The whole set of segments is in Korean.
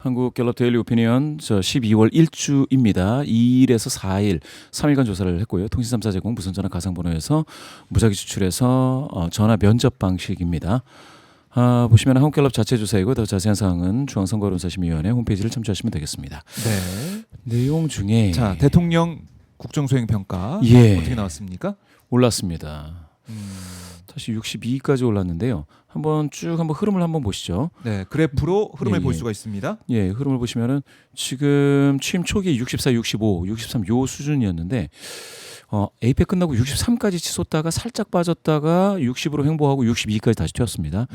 한국갤럽 데일리 오피니언 12월 1주입니다. 2일에서 4일 3일간 조사를 했고요. 통신 3사 제공 무선전화 가상번호에서 무작위 추출해서 전화 면접 방식입니다. 보시면 한국갤럽 자체 조사이고 더 자세한 사항은 중앙선거론사심의위원회 홈페이지를 참조하시면 되겠습니다. 네. 내용 중에 자, 대통령 국정수행 평가 어떻게 나왔습니까? 올랐습니다. 다시 62까지 올랐는데요. 한번 흐름을 한번 보시죠. 네, 그래프로 흐름을 볼 수가 있습니다. 예, 흐름을 보시면은 지금 취임 초기 64, 65, 63 요 수준이었는데 에이펙 끝나고 63까지 치솟다가 살짝 빠졌다가 60으로 횡보하고 62까지 다시 튀었습니다.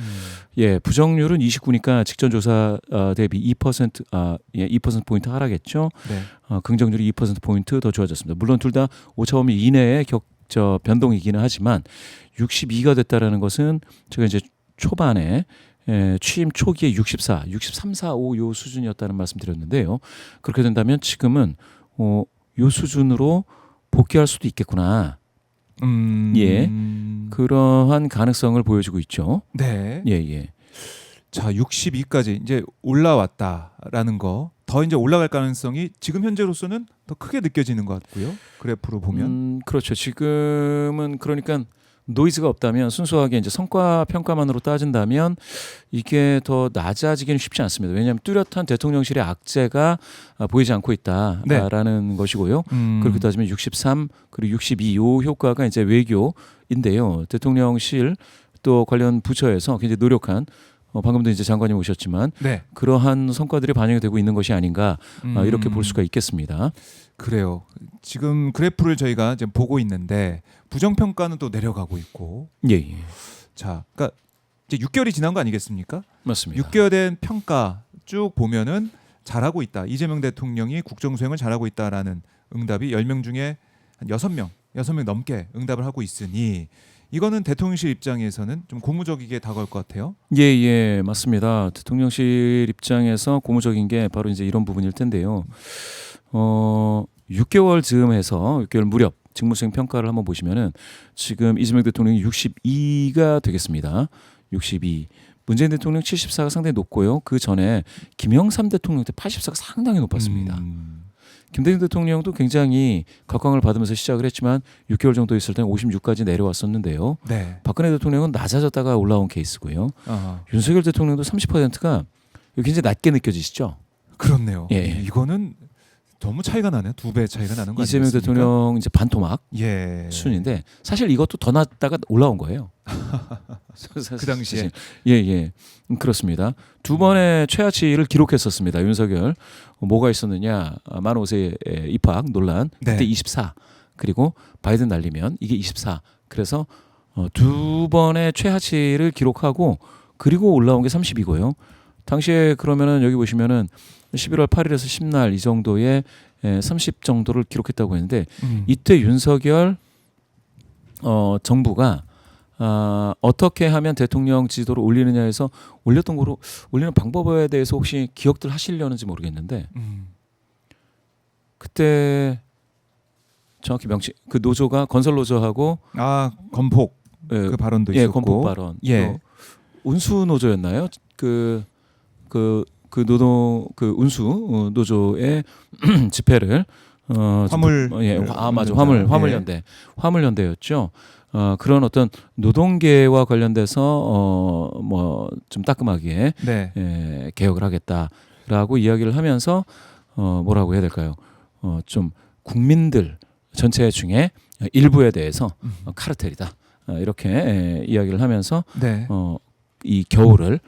예, 부정률은 29니까 직전 조사 대비 2% 포인트 하락했죠. 네. 긍정률이 2% 포인트 더 좋아졌습니다. 물론 둘 다 오차 범위 이내의 변동이기는 하지만 62가 됐다라는 것은 제가 이제 초반에 취임 초기에 64, 63, 4, 5 요 수준이었다는 말씀드렸는데요. 그렇게 된다면 지금은 요 수준으로 복귀할 수도 있겠구나. 예, 그러한 가능성을 보여주고 있죠. 네. 예. 자, 62까지 이제 올라왔다라는 거. 더 이제 올라갈 가능성이 지금 현재로서는 더 크게 느껴지는 것 같고요. 그래프로 보면. 그렇죠. 지금은 그러니까 노이즈가 없다면 순수하게 이제 성과 평가만으로 따진다면 이게 더 낮아지기는 쉽지 않습니다. 왜냐하면 뚜렷한 대통령실의 악재가 보이지 않고 있다라는 것이고요. 그렇게 따지면 63 그리고 62 요 효과가 이제 외교인데요. 대통령실 또 관련 부처에서 굉장히 노력한 방금도 이제 장관님 오셨지만 네. 그러한 성과들이 반영이 되고 있는 것이 아닌가 이렇게 볼 수가 있겠습니다. 그래요. 지금 그래프를 저희가 지금 보고 있는데 부정평가는 또 내려가고 있고. 예. 자, 그러니까 이제 6개월이 지난 거 아니겠습니까? 맞습니다. 6개월 된 평가 쭉 보면은 잘하고 있다. 이재명 대통령이 국정수행을 잘하고 있다라는 응답이 10명 중에 한 6명 넘게 응답을 하고 있으니 이거는 대통령실 입장에서는 좀 고무적이게 다가올 것 같아요. 예, 맞습니다. 대통령실 입장에서 고무적인 게 바로 이제 이런 부분일 텐데요. 6개월 즈음해서 6개월 무렵 직무수행 평가를 한번 보시면은 지금 이재명 대통령이 62가 되겠습니다. 62. 문재인 대통령 74가 상당히 높고요. 그 전에 김영삼 대통령 때 84가 상당히 높았습니다. 김대중 대통령도 굉장히 각광을 받으면서 시작을 했지만 6개월 정도 있을 때는 56까지 내려왔었는데요. 네. 박근혜 대통령은 낮아졌다가 올라온 케이스고요. 윤석열 대통령도 30%가 굉장히 낮게 느껴지시죠? 그렇네요. 예. 이거는 너무 차이가 나네요. 2배 차이가 나는 거 아니겠습니까? 이재명 대통령 이제 반토막 예. 수준인데 사실 이것도 더 낮다가 올라온 거예요. 그 당시에. 예. 그렇습니다. 두 번의 최하치를 기록했었습니다. 윤석열. 뭐가 있었느냐? 만 5세 입학 논란. 그때 네. 24. 그리고 바이든 날리면 이게 24. 그래서 두 번의 최하치를 기록하고 그리고 올라온 게 30이고요. 당시에 그러면은 여기 보시면은 11월 8일에서 10날 이 정도의 30 정도를 기록했다고 했는데 이때 윤석열 정부가 어떻게 하면 대통령 지지도를 올리느냐에서 올리는 방법에 대해서 혹시 기억들 하시려는지 모르겠는데 그때 정확히 그 노조가 건설 노조하고 건폭 그 발언도 있었고. 건폭 발언. 예. 운수 노조였나요? 그 노동 운수 노조의 집회를 화물연대였죠. 그런 어떤 노동계와 관련돼서 뭐 좀 따끔하게 네. 개혁을 하겠다라고 이야기를 하면서 뭐라고 해야 될까요? 좀 국민들 전체 중에 일부에 대해서 카르텔이다 이렇게 이야기를 하면서 네. 이 겨울을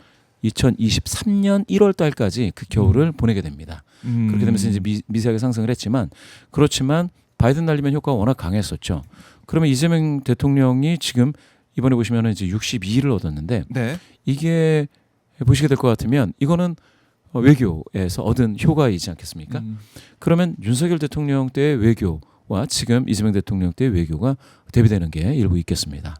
2023년 1월 달까지 그 겨울을 보내게 됩니다. 그렇게 되면서 이제 미세하게 상승을 했지만 그렇지만 바이든 날리면 효과가 워낙 강했었죠. 그러면 이재명 대통령이 지금 이번에 보시면 이제 62를 얻었는데 네. 이게 보시게 될 것 같으면 이거는 외교에서 얻은 효과이지 않겠습니까? 그러면 윤석열 대통령 때의 외교와 지금 이재명 대통령 때의 외교가 대비되는 게 일부 있겠습니다.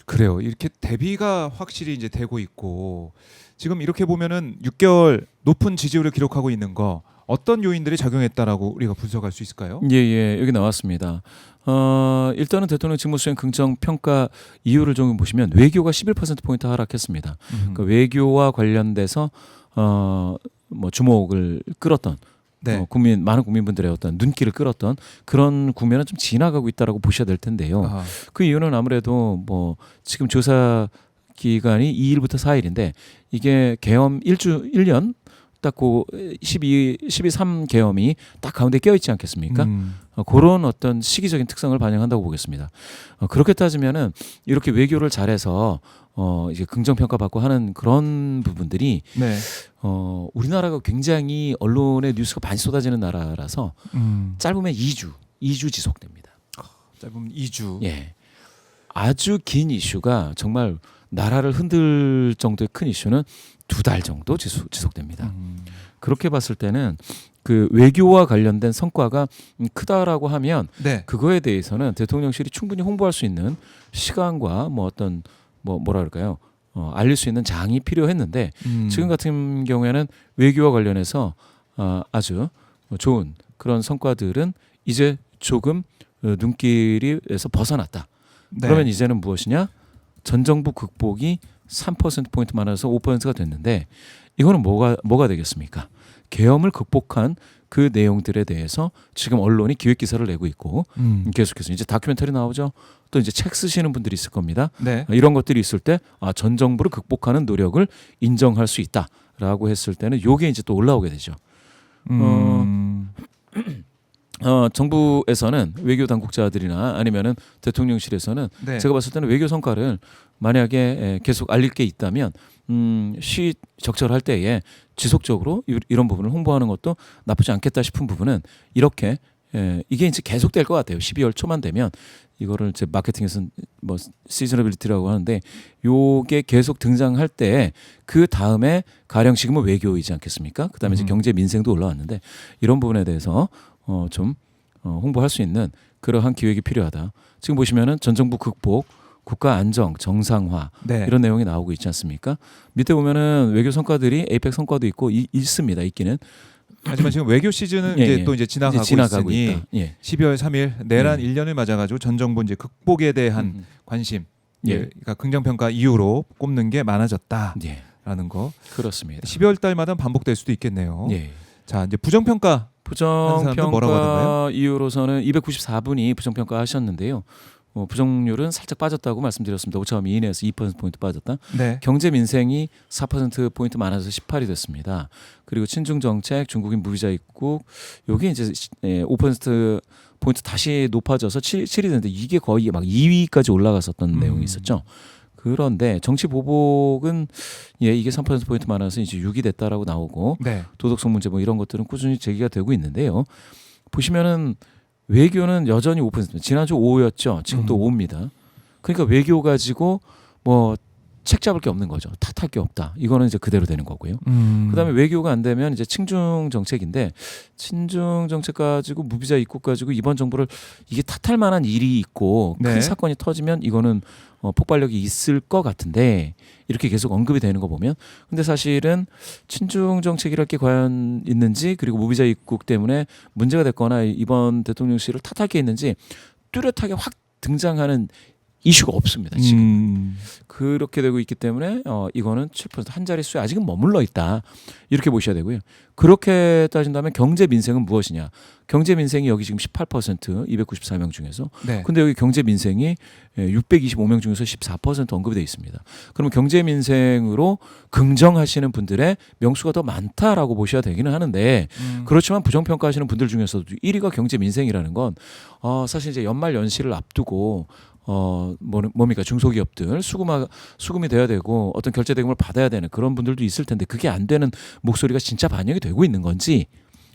그래요. 이렇게 대비가 확실히 이제 되고 있고 지금 이렇게 보면은 6개월 높은 지지율을 기록하고 있는 거 어떤 요인들이 작용했다라고 우리가 분석할 수 있을까요? 예, 여기 나왔습니다. 일단은 대통령 직무수행 긍정 평가 이유를 좀 보시면 외교가 11% 포인트 하락했습니다. 그러니까 외교와 관련돼서 주목을 끌었던 네. 많은 국민분들의 어떤 눈길을 끌었던 그런 국면은 좀 지나가고 있다라고 보셔야 될 텐데요. 아, 그 이유는 아무래도 뭐 지금 조사 기간이 2일부터 4일인데 이게 계엄 1년 딱 그 12.3 계엄이 딱 가운데 껴 있지 않겠습니까? 그런 어떤 시기적인 특성을 반영한다고 보겠습니다. 그렇게 따지면은 이렇게 외교를 잘해서 이제 긍정 평가받고 하는 그런 부분들이 네. 우리나라가 굉장히 언론의 뉴스가 많이 쏟아지는 나라라서 짧으면 2주 지속됩니다. 짧으면 2주. 예. 아주 긴 이슈가 정말 나라를 흔들 정도의 큰 이슈는 2달 정도 지속됩니다. 그렇게 봤을 때는 그 외교와 관련된 성과가 크다라고 하면 네. 그거에 대해서는 대통령실이 충분히 홍보할 수 있는 시간과 뭐 어떤 뭐라 그럴까요? 알릴 수 있는 장이 필요했는데 지금 같은 경우에는 외교와 관련해서 아주 좋은 그런 성과들은 이제 조금 눈길에서 벗어났다. 네. 그러면 이제는 무엇이냐? 전 정부 극복이 3%포인트 많아서 5%가 됐는데 이거는 뭐가 되겠습니까? 계엄을 극복한 그 내용들에 대해서 지금 언론이 기획 기사를 내고 있고 계속해서 이제 다큐멘터리 나오죠. 또 이제 책 쓰시는 분들이 있을 겁니다. 네. 이런 것들이 있을 때 전 정부를 극복하는 노력을 인정할 수 있다라고 했을 때는 요게 이제 또 올라오게 되죠. 정부에서는 외교 당국자들이나 아니면은 대통령실에서는 네. 제가 봤을 때는 외교 성과를 만약에 계속 알릴 게 있다면 적절할 때에 지속적으로 이런 부분을 홍보하는 것도 나쁘지 않겠다 싶은 부분은 이렇게 이게 이제 계속될 것 같아요. 12월 초만 되면 이거를 이제 마케팅에서는 뭐 시즈너빌리티라고 하는데 요게 계속 등장할 때 그 다음에 가령 지금은 외교이지 않겠습니까? 그다음에 이제 경제 민생도 올라왔는데 이런 부분에 대해서 좀 홍보할 수 있는 그러한 기획이 필요하다. 지금 보시면은 전 정부 극복, 국가 안정, 정상화 네. 이런 내용이 나오고 있지 않습니까? 밑에 보면은 외교 성과들이 에이펙 성과도 있고 있습니다. 있기는. 하지만 지금 외교 시즌은 예, 이제 예. 또 이제 지나가고 있으니 있다. 예. 12월 3일 내란 예. 1년을 맞아가지고 전 정부 이제 극복에 대한 관심, 예. 그러니까 긍정 평가 이후로 꼽는 게 많아졌다라는 예. 거. 그렇습니다. 12월 달마다 반복될 수도 있겠네요. 예. 자, 이제 부정 평가 사람들 뭐라고 하던가요? 부정평가 이후로서는 294분이 부정평가 하셨는데요. 부정률은 살짝 빠졌다고 말씀드렸습니다. 5.2 이내에서 2%포인트 빠졌다. 네. 경제 민생이 4%포인트 많아서 18이 됐습니다. 그리고 친중 정책, 중국인 무비자 입국 요게 이제 5%포인트 다시 높아져서 7이 됐는데 이게 거의 막 2위까지 올라갔었던 내용이 있었죠. 그런데 정치 보복은 이게 3%포인트 많아서 이제 6이 됐다라고 나오고 네. 도덕성 문제 뭐 이런 것들은 꾸준히 제기가 되고 있는데요. 보시면은 외교는 여전히 5%. 지난주 5였죠. 지금 또 5입니다. 그러니까 외교 가지고 뭐 책 잡을 게 없는 거죠. 탓할 게 없다. 이거는 이제 그대로 되는 거고요. 그다음에 외교가 안 되면 이제 친중 정책인데 친중 정책 가지고 무비자 입국 가지고 이번 정부를 이게 탓할 만한 일이 있고 네. 큰 사건이 터지면 이거는 폭발력이 있을 것 같은데 이렇게 계속 언급이 되는 거 보면 근데 사실은 친중 정책이랄 게 과연 있는지 그리고 무비자 입국 때문에 문제가 됐거나 이번 대통령실을 탓할 게 있는지 뚜렷하게 확 등장하는 이슈가 없습니다. 지금 그렇게 되고 있기 때문에 이거는 7%한 자릿수에 아직은 머물러 있다. 이렇게 보셔야 되고요. 그렇게 따진다면 경제 민생은 무엇이냐? 경제 민생이 여기 지금 18% 294명 중에서 네. 근데 여기 경제 민생이 625명 중에서 14% 언급이 되어 있습니다. 그러면 경제 민생으로 긍정하시는 분들의 명수가 더 많다라고 보셔야 되기는 하는데 그렇지만 부정평가하시는 분들 중에서도 1위가 경제 민생이라는 건 사실 이제 연말 연시를 앞두고 뭡니까 중소기업들 수금이 돼야 되고 어떤 결제 대금을 받아야 되는 그런 분들도 있을 텐데 그게 안 되는 목소리가 진짜 반영이 되고 있는 건지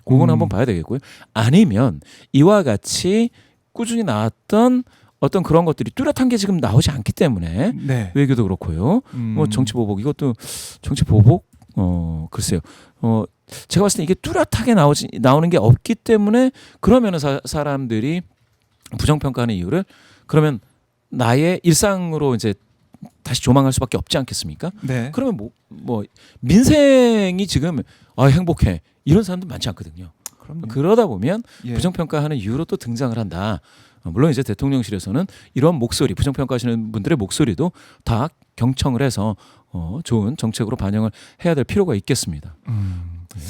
그건 한번 봐야 되겠고요. 아니면 이와 같이 꾸준히 나왔던 어떤 그런 것들이 뚜렷한 게 지금 나오지 않기 때문에 네. 외교도 그렇고요. 뭐 정치 보복 이것도 정치 보복 글쎄요. 제가 봤을 때 이게 뚜렷하게 나오는 게 없기 때문에 그러면은 사람들이 부정평가하는 이유를 그러면 나의 일상으로 이제 다시 조망할 수밖에 없지 않겠습니까? 네. 그러면 뭐 민생이 지금 행복해 이런 사람도 많지 않거든요. 그럼요. 그러다 보면 예. 부정평가하는 이유로 또 등장을 한다. 물론 이제 대통령실에서는 이런 목소리 부정평가하시는 분들의 목소리도 다 경청을 해서 좋은 정책으로 반영을 해야 될 필요가 있겠습니다. 네.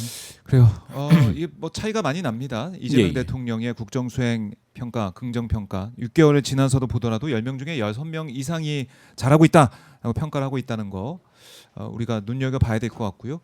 그래요. 이게 뭐 차이가 많이 납니다. 이재명 예, 예. 대통령의 국정 수행 평가, 긍정 평가. 6개월을 지나서도 보더라도 10명 중에 6명 이상이 잘하고 있다라고 평가를 하고 있다는 거 우리가 눈여겨 봐야 될 것 같고요.